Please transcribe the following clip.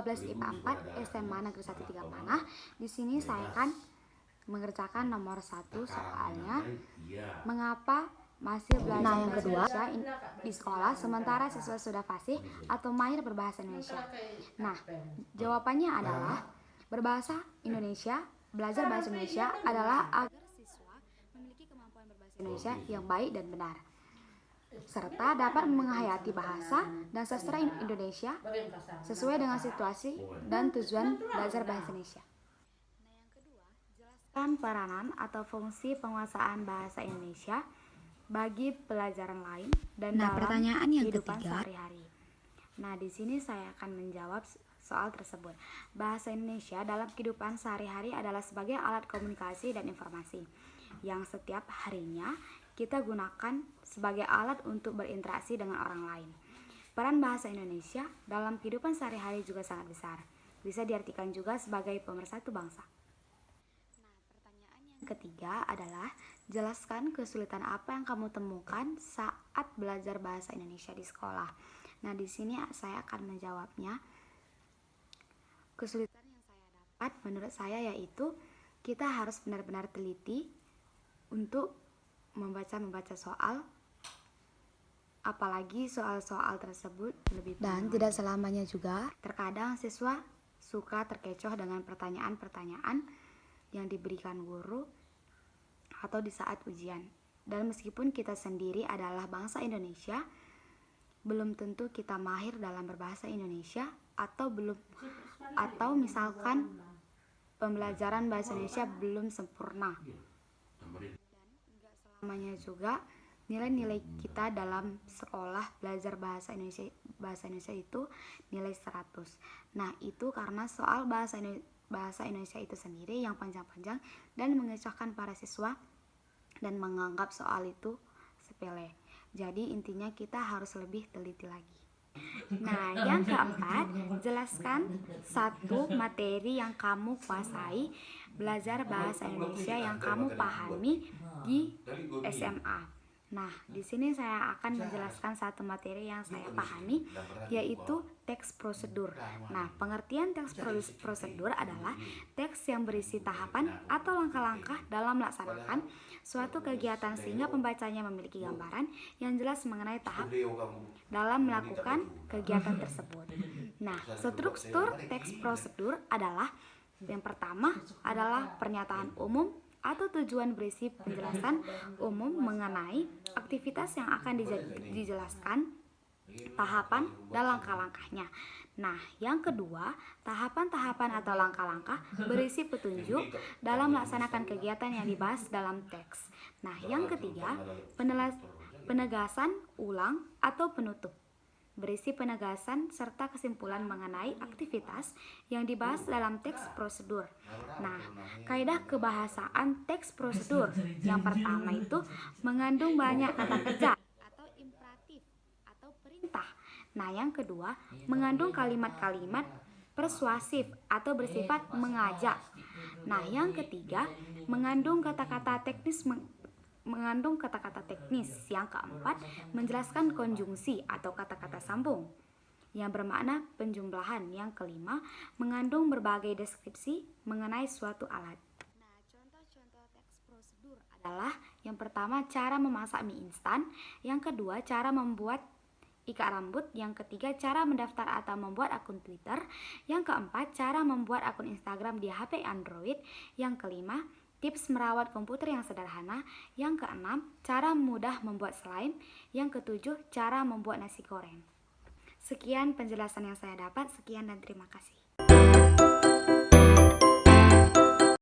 12 IPA 4 SMA Negeri 1 Tiga Panah. Di sini saya akan mengerjakan nomor 1 soalnya. Mengapa masih belajar yang bahasa kedua, Indonesia di sekolah sementara siswa sudah fasih atau mahir berbahasa Indonesia? Nah, jawabannya adalah berbahasa Indonesia, belajar bahasa Indonesia adalah agar siswa memiliki kemampuan berbahasa Indonesia yang baik dan benar, serta dapat menghayati bahasa dan sastra Indonesia sesuai dengan situasi dan tujuan belajar bahasa Indonesia. Nah, yang kedua, jelaskan peranan atau fungsi penguasaan bahasa Indonesia bagi pelajaran lain dan dalam pertanyaan yang kehidupan ketiga. sehari-hari. Nah, di sini saya akan menjawab soal tersebut. Bahasa Indonesia dalam kehidupan sehari-hari adalah sebagai alat komunikasi dan informasi yang setiap harinya kita gunakan sebagai alat untuk berinteraksi dengan orang lain. Peran bahasa Indonesia dalam kehidupan sehari-hari juga sangat besar. Bisa diartikan juga sebagai pemersatu bangsa. Nah, pertanyaan yang ketiga adalah jelaskan kesulitan apa yang kamu temukan saat belajar bahasa Indonesia di sekolah. Nah, di sini saya akan menjawabnya. Kesulitan yang saya dapat menurut saya yaitu kita harus benar-benar teliti untuk membaca soal, apalagi soal-soal tersebut lebih Dan tidak selamanya juga. Terkadang siswa suka terkecoh dengan pertanyaan-pertanyaan yang diberikan guru atau di saat ujian. Dan meskipun kita sendiri adalah bangsa Indonesia, belum tentu kita mahir dalam berbahasa Indonesia atau misalkan pembelajaran bahasa Indonesia belum sempurna. Dan enggak selamanya juga nilai-nilai kita dalam sekolah belajar bahasa Indonesia itu nilai 100. Nah, itu karena soal bahasa Indonesia itu sendiri yang panjang-panjang dan mengecohkan para siswa dan menganggap soal itu sepele. Jadi intinya kita harus lebih teliti lagi. Nah, yang keempat, jelaskan satu materi yang kamu kuasai belajar bahasa Indonesia yang kamu pahami di SMA. Nah, di sini saya akan menjelaskan satu materi yang saya pahami, yaitu teks prosedur. Nah, pengertian teks prosedur adalah teks yang berisi tahapan atau langkah-langkah dalam melaksanakan suatu kegiatan sehingga pembacanya memiliki gambaran yang jelas mengenai tahap dalam melakukan kegiatan tersebut. Nah, struktur teks prosedur adalah yang pertama adalah pernyataan umum atau tujuan berisi penjelasan umum mengenai aktivitas yang akan dijelaskan, tahapan dan langkah-langkahnya. Nah, yang kedua, tahapan-tahapan atau langkah-langkah berisi petunjuk dalam melaksanakan kegiatan yang dibahas dalam teks. Nah, yang ketiga, penegasan ulang atau penutup berisi penegasan serta kesimpulan mengenai aktivitas yang dibahas dalam teks prosedur. Nah, kaidah kebahasaan teks prosedur yang pertama itu mengandung banyak kata kerja atau imperatif atau perintah. Nah, yang kedua mengandung kalimat-kalimat persuasif atau bersifat mengajak. Nah, yang ketiga mengandung kata-kata teknis. Yang keempat, menjelaskan konjungsi atau kata-kata sambung yang bermakna penjumlahan. Yang kelima, mengandung berbagai deskripsi mengenai suatu alat. Nah, contoh-contoh teks prosedur adalah yang pertama, cara memasak mie instan, yang kedua, cara membuat ikat rambut, yang ketiga, cara mendaftar atau membuat akun Twitter, yang keempat, cara membuat akun Instagram di HP Android, yang kelima, tips merawat komputer yang sederhana, yang keenam, cara mudah membuat slime, yang ketujuh, cara membuat nasi goreng. Sekian penjelasan yang saya dapat, sekian dan terima kasih.